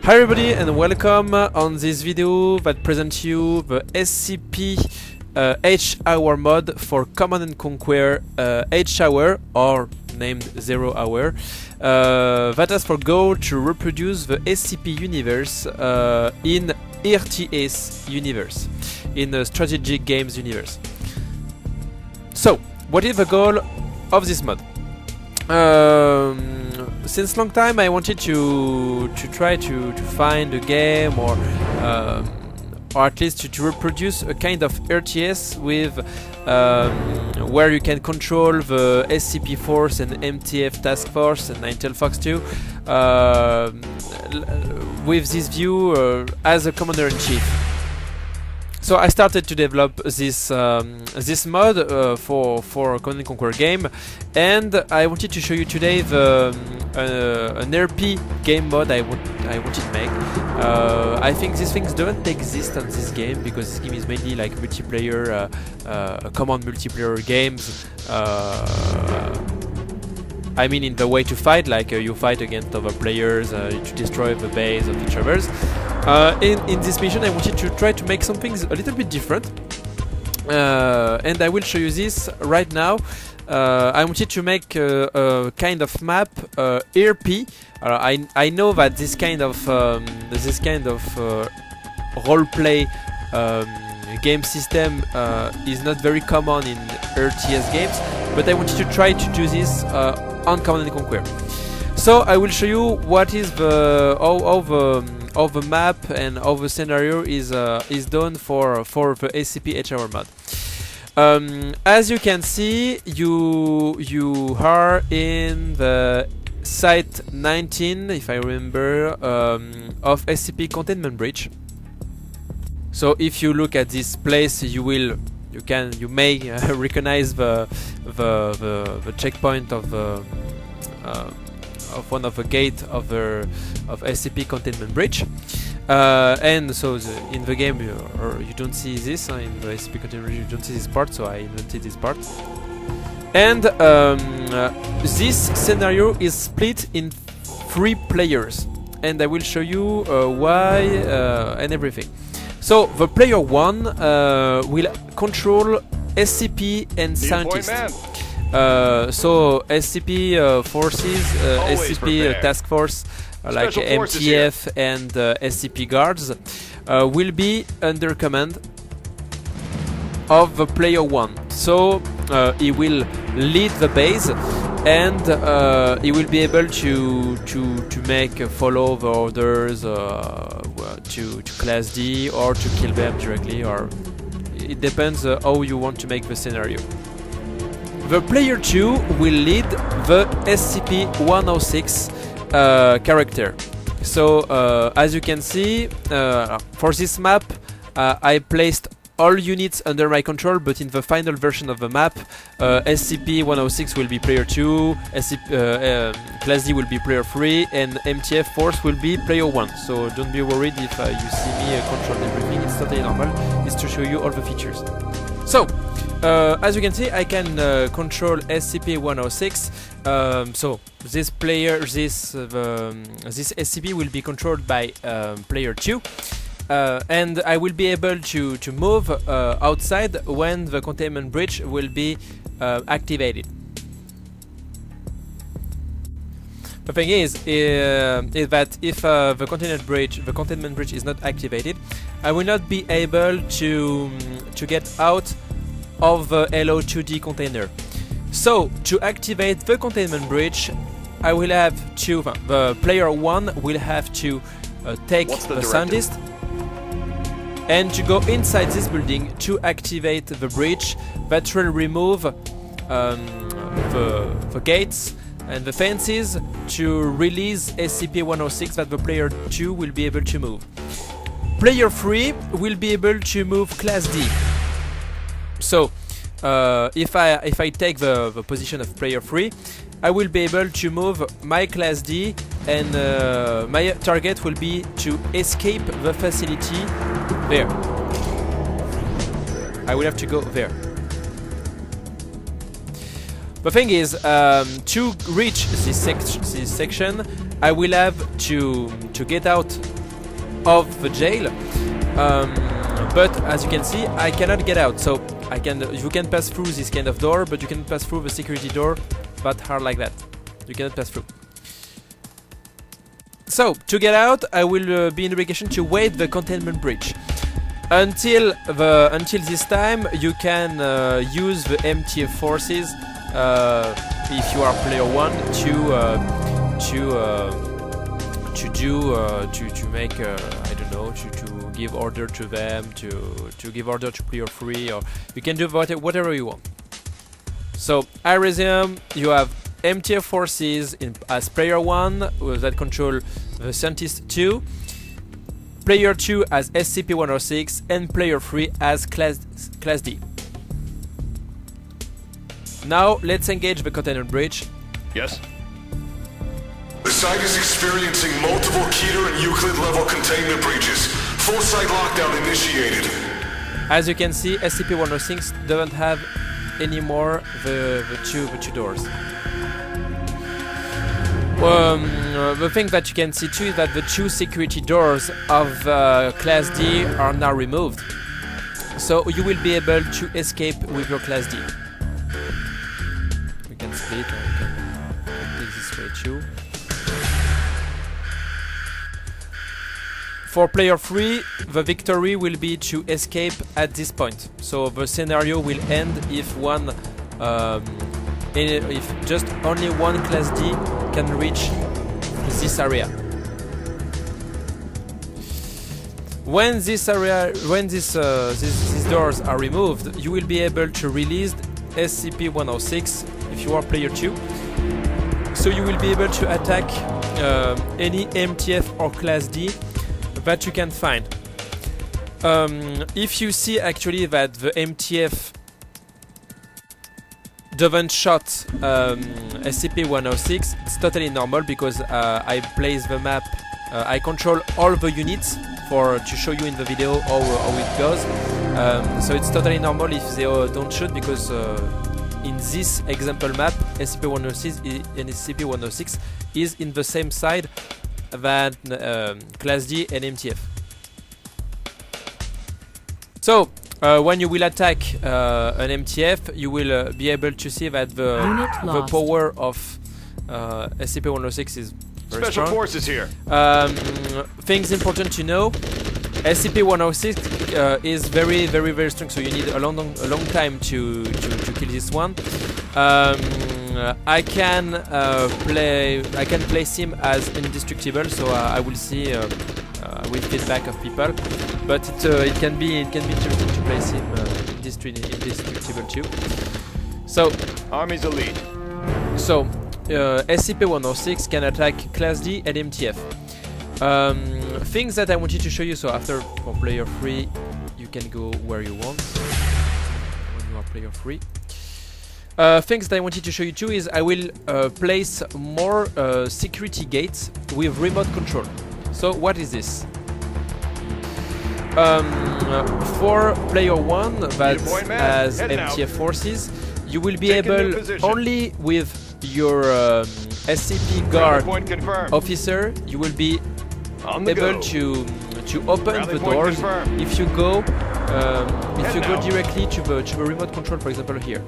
Hi everybody and welcome on this video that presents you the SCP H-Hour mod for Command & Conquer H-Hour, or named 0 Hour, that has for goal to reproduce the SCP universe in RTS universe, in the strategic games universe. So, what is the goal of this mod? Since long time I wanted to try to find a game or at least to reproduce a kind of RTS with where you can control the SCP Force and MTF Task Force and Intel Fox 2 with this view as a Commander-in-Chief. So I started to develop this this mod for Command & Conquer game, and I wanted to show you today the an RP game mod I wanted to make. I think these things don't exist on this game because this game is mainly like multiplayer, command multiplayer games. I mean, in the way to fight, like you fight against other players to destroy the base of each other's. In this mission I wanted to try to make something a little bit different, and I will show you this right now. I wanted to make a kind of map, RP. I know that this kind of roleplay game system is not very common in RTS games, but I wanted to try to do this on Command & Conquer. So I will show you what is how the map and how the scenario is done for the SCP H-Hour mod. As you can see, you are in the site 19, if I remember, of SCP Containment Breach. So if you look at this place, you may recognize the checkpoint of one of the gate of SCP Containment Breach, and so in the game you don't see this. In the SCP Containment Breach you don't see this part, so I invented this part. And this scenario is split in 3 players, and I will show you why and everything. So the player 1 will control SCP and scientists. So SCP forces, SCP task force like MTF and SCP guards will be under command of the player 1. So he will lead the base, and he will be able to make follow the orders to Class D or to kill them directly, or it depends how you want to make the scenario. The player 2 will lead the SCP-106 character. So as you can see, for this map I placed all units under my control, but in the final version of the map, SCP-106 will be player 2, Class D will be player 3, and MTF Force will be player 1. So don't be worried if you see me control everything, it's totally normal. It's to show you all the features. So, as you can see, I can control SCP-106. So this SCP will be controlled by player 2, and I will be able to move outside when the containment breach will be activated. The thing is that if the containment breach is not activated, I will not be able to get out of the LO2D container. So to activate the containment breach, I will have to the player 1 will have to take the scientist and to go inside this building to activate the breach that will remove the gates and the fences to release SCP-106 that the player 2 will be able to move. Player 3 will be able to move Class D. So if I take the position of player 3, I will be able to move my Class D, and my target will be to escape the facility there. I will have to go there. The thing is, to reach this section, I will have to get out of the jail. But as you can see, I cannot get out. So you can pass through this kind of door, but you can pass through the security door that are like that. You cannot pass through. So to get out, I will be in obligation to wait the containment breach. Until this time, you can use the MTF forces if you are player 1 to make I don't know, to give order to them, to give order to player 3, or you can do whatever you want. So I resume. You have MTF forces as player 1 that control the scientist 2, player 2 as SCP-106, and player 3 as Class D. Now let's engage the containment breach. Yes? The site is experiencing multiple Keter and Euclid level containment breaches. Full site lockdown initiated. As you can see, SCP-106 doesn't have anymore the two doors. The thing that you can see too is that the 2 security doors of Class D are now removed. So you will be able to escape with your Class D. We can split, or we can take this way too. For player 3, the victory will be to escape at this point. So the scenario will end if if just only one Class D can reach this area. When these doors are removed, you will be able to release SCP-106 if you are player 2. So you will be able to attack any MTF or Class D that you can find. If you see actually that the MTF doesn't shot SCP-106, it's totally normal because I place the map, I control all the units to show you in the video how it goes. So it's totally normal if they don't shoot, because in this example map, SCP-106 is in the same side than Class D and MTF. So when you will attack an MTF, you will be able to see that the power of SCP-106 is very Special strong. forces here. Things important to know: SCP-106 is very, very, very strong. So you need a long time to kill this one. I can place him as indestructible. So I will see with feedback of people, but it can be interesting to place him indestructible too. So Army's elite. So SCP-106 can attack Class D and MTF. Things that I wanted to show you. So after, for player 3, you can go where you want when you are player 3. Things that I wanted to show you too is I will place more security gates with remote control. So what is this? For player 1 that has MTF forces, you will be able only with your SCP guard officer, you will be able to open the doors if you go directly to the remote control, for example here.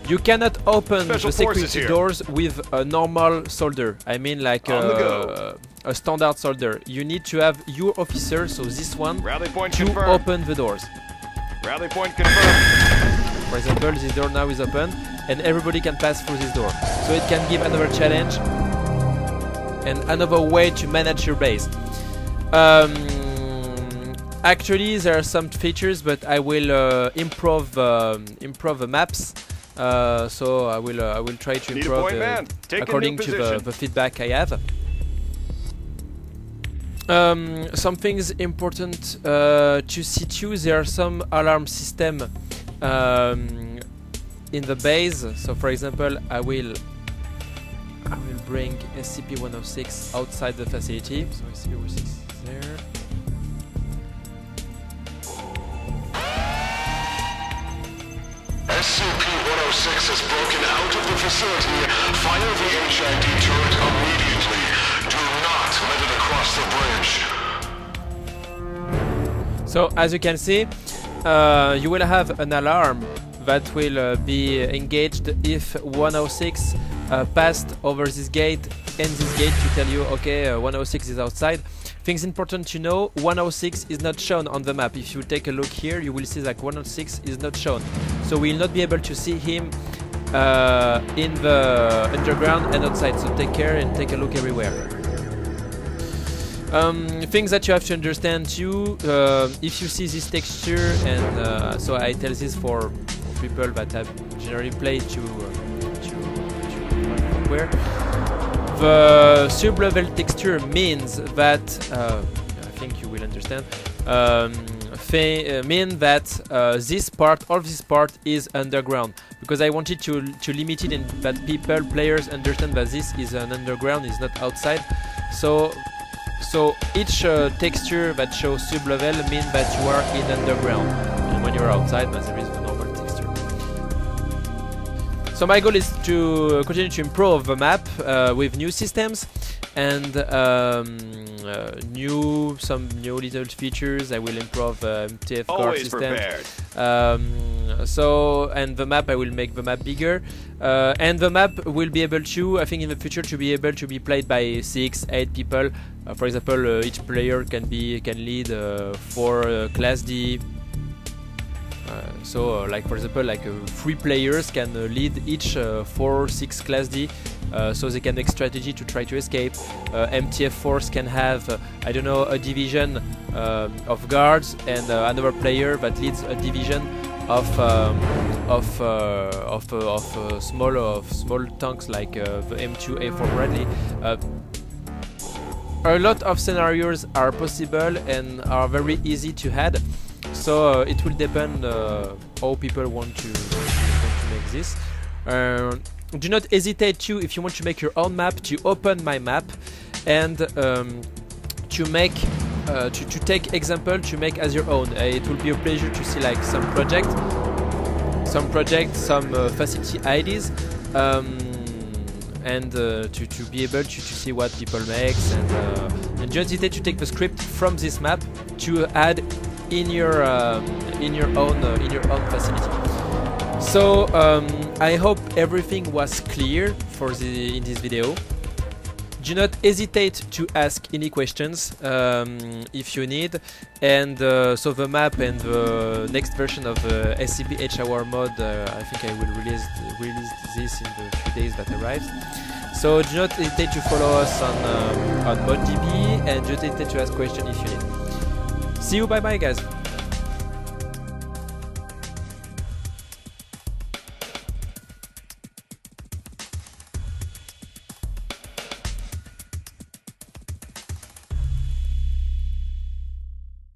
You cannot open the security doors with a normal soldier. I mean like a standard soldier. You need to have your officer, so this one, to open the doors. Rally point confirmed. For example, this door now is open and everybody can pass through this door. So it can give another challenge and another way to manage your base. Actually, there are some features, but I will improve the maps. So I will try to improve according to the feedback I have. Some things important to see too. There are some alarm system in the base. So for example, I will bring SCP-106 outside the facility. So SCP-106 is there. SCP-106 has broken out of the facility. Fire the HID turret immediately. Do not let it across the bridge. So as you can see, you will have an alarm that will be engaged if 106 passed over this gate and this gate to tell you, okay, 106 is outside. Things important to know, 106 is not shown on the map. If you take a look here, you will see that 106 is not shown. So we will not be able to see him in the underground and outside. So take care and take a look everywhere. Things that you have to understand too, if you see this texture, and so I tell this for people that have generally played to where the sub-level texture means that I think you will understand. Mean that this part, all this part, is underground, because I wanted to limit it and that players understand that this is an underground, is not outside. So each texture that shows sub-level means that you are in underground, and when you are outside, there is the normal texture. So my goal is to continue to improve the map with new systems and some new little features. I will improve MTF core system. And the map, I will make the map bigger, and the map will be able to, I think in the future, to be able to be played by 6-8 people. For example, each player can lead 4 class D. Like for example, like 3 players can lead each 4-6 class D, so they can make strategy to try to escape. MTF force can have I don't know, a division of guards, and another player that leads a division of small tanks like the M2A4 Bradley. A lot of scenarios are possible and are very easy to add. So it will depend how people want to make this. Do not hesitate to, if you want to make your own map, to open my map and to make to take example to make as your own. It will be a pleasure to see like some project, some facility ideas, and to be able to see what people makes, and don't hesitate to take the script from this map to add in your own facility. So I hope everything was clear for in this video. Do not hesitate to ask any questions if you need, and so the map and the next version of SCP Mod, I think I will release this in the few days that arrives. So do not hesitate to follow us on ModDB, and do not hesitate to ask questions if you need. See you, bye bye guys.